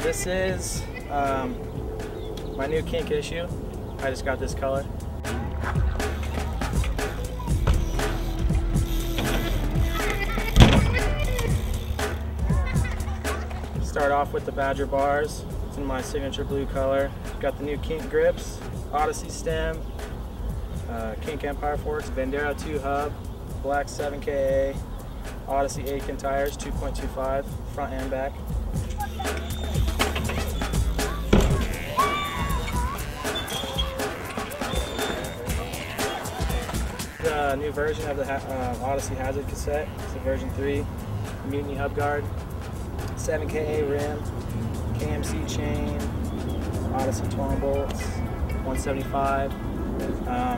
This is my new Kink Issue. I just got this color. Start off with the Badger bars. It's in my signature blue color. Got the new Kink grips, Odyssey stem, Kink Empire forks, Bandera 2 hub, black 7KA, Odyssey Aiken tires, 2.25, front and back. The new version of the Odyssey Hazard cassette. It's a version 3, Mutiny hub guard, 7KA rim, KMC chain, Odyssey 12 bolts, 175.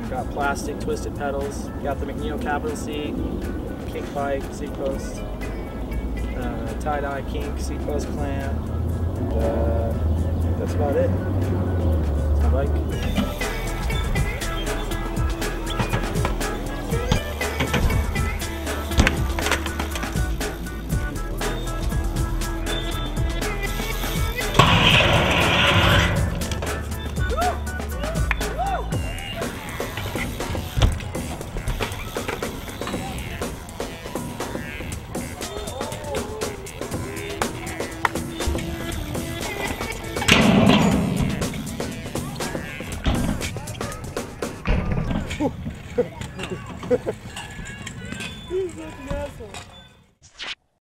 Got plastic twisted pedals. Got the McNeil capital C, Kink bike, seat post, tie-dye Kink seat post clamp, and that's about it. It's my bike.